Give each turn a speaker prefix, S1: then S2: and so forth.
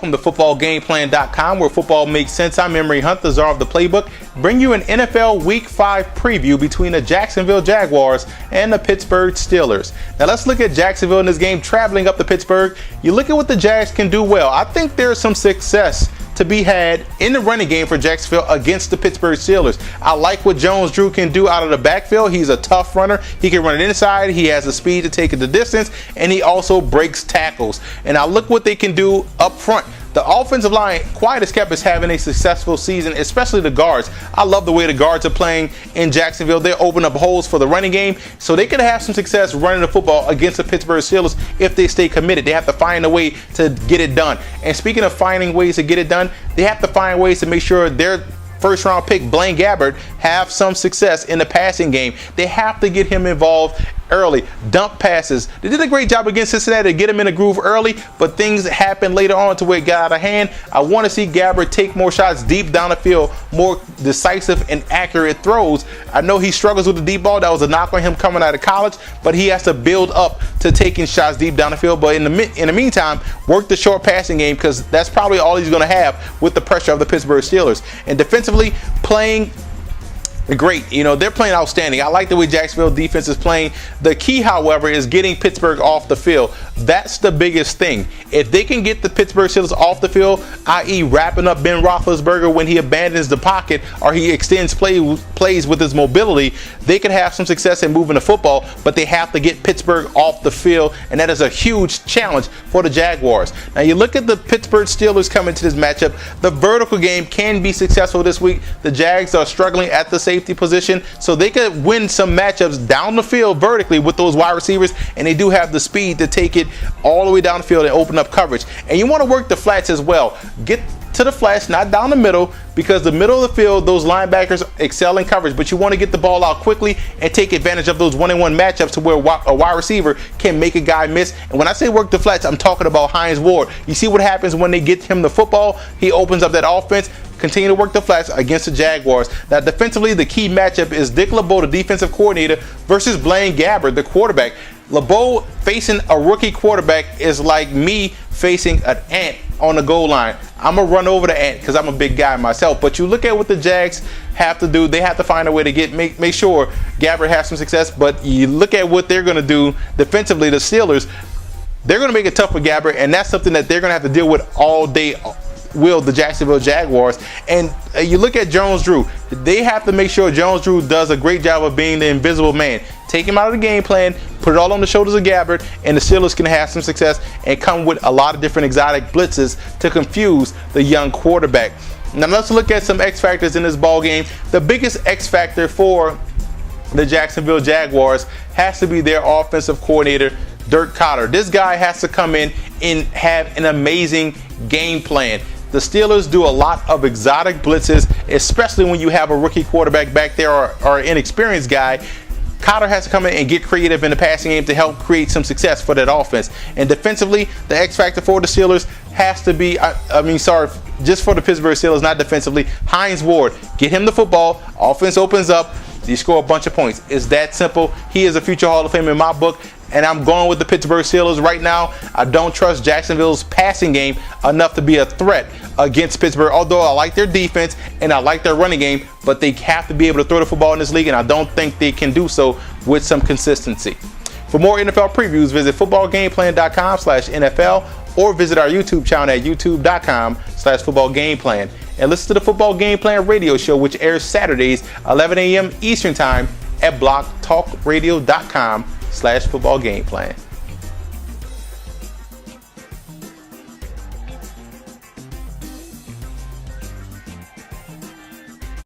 S1: welcome to footballgameplan.com, where football makes sense. I'm Emery Hunt, the czar of the playbook, bring you an NFL Week 5 preview between the Jacksonville Jaguars and the Pittsburgh Steelers. Now let's look at Jacksonville in this game, traveling up to Pittsburgh. You look at what the Jags can do well. I think there's some success to be had in the running game for Jacksonville against the Pittsburgh Steelers. I like what Jones-Drew can do out of the backfield. He's a tough runner. He can run it inside. He has the speed to take it the distance, and he also breaks tackles. And I look what they can do up front. The offensive line, quiet as kept, is having a successful season, especially the guards. I love the way the guards are playing in Jacksonville. They're opening up holes for the running game, so they can have some success running the football against the Pittsburgh Steelers if they stay committed. They have to find a way to get it done. And speaking of finding ways to get it done, they have to find ways to make sure their first-round pick, Blaine Gabbert, have some success in the passing game. They have to get him involved early. Dump passes. They did a great job against Cincinnati to get him in the groove early, but things happened later on to where it got out of hand. I want to see Gabbert take more shots deep down the field, more decisive and accurate throws. I know he struggles with the deep ball. That was a knock on him coming out of college, but he has to build up to taking shots deep down the field. But in the meantime, work the short passing game, because that's probably all he's going to have with the pressure of the Pittsburgh Steelers. And defensively, playing great. You know, they're playing outstanding. I like the way Jacksonville defense is playing. The key, however, is getting Pittsburgh off the field. That's the biggest thing. If they can get the Pittsburgh Steelers off the field, i.e. wrapping up Ben Roethlisberger when he abandons the pocket or he extends plays with his mobility, they can have some success in moving the football, but they have to get Pittsburgh off the field, and that is a huge challenge for the Jaguars. Now, you look at the Pittsburgh Steelers coming to this matchup. The vertical game can be successful this week. The Jags are struggling at the safety position, so they could win some matchups down the field vertically with those wide receivers, and they do have the speed to take it all the way down the field and open up coverage. And you want to work the flats as well. Get to the flats, not down the middle, because the middle of the field, those linebackers excel in coverage, but you want to get the ball out quickly and take advantage of those one-on-one matchups to where a wide receiver can make a guy miss. And when I say work the flats, I'm talking about Hines Ward. You see what happens when they get him the football? He opens up that offense. Continue to work the flats against the Jaguars. Now, defensively, the key matchup is Dick LeBeau, the defensive coordinator, versus Blaine Gabbert, the quarterback. LeBeau facing a rookie quarterback is like me facing an ant on the goal line. I'm going to run over the ant because I'm a big guy myself. But you look at what the Jags have to do. They have to find a way to make sure Gabbert has some success. But you look at what they're going to do defensively, the Steelers, they're going to make it tough for Gabbert, and that's something that they're going to have to deal with all day, will the Jacksonville Jaguars. And you look at Jones-Drew. They have to make sure Jones-Drew does a great job of being the invisible man. Take him out of the game plan, put it all on the shoulders of Gabbert, and the Steelers can have some success and come with a lot of different exotic blitzes to confuse the young quarterback. Now let's look at some X factors in this ball game. The biggest X factor for the Jacksonville Jaguars has to be their offensive coordinator, Dirk Koetter. This guy has to come in and have an amazing game plan. The Steelers do a lot of exotic blitzes, especially when you have a rookie quarterback back there or an inexperienced guy. Koetter has to come in and get creative in the passing game to help create some success for that offense. And defensively, the X factor for the Steelers has to be, just for the Pittsburgh Steelers, not defensively, Hines Ward. Get him the football, offense opens up, you score a bunch of points. It's that simple. He is a future Hall of Fame in my book, and I'm going with the Pittsburgh Steelers right now. I don't trust Jacksonville's passing game enough to be a threat against Pittsburgh, although I like their defense and I like their running game, but they have to be able to throw the football in this league, and I don't think they can do so with some consistency. For more NFL previews, visit footballgameplan.com/NFL or visit our YouTube channel at youtube.com/footballgameplan. And listen to the Football Game Plan radio show, which airs Saturdays, 11 a.m. Eastern Time at blogtalkradio.com/footballgameplan.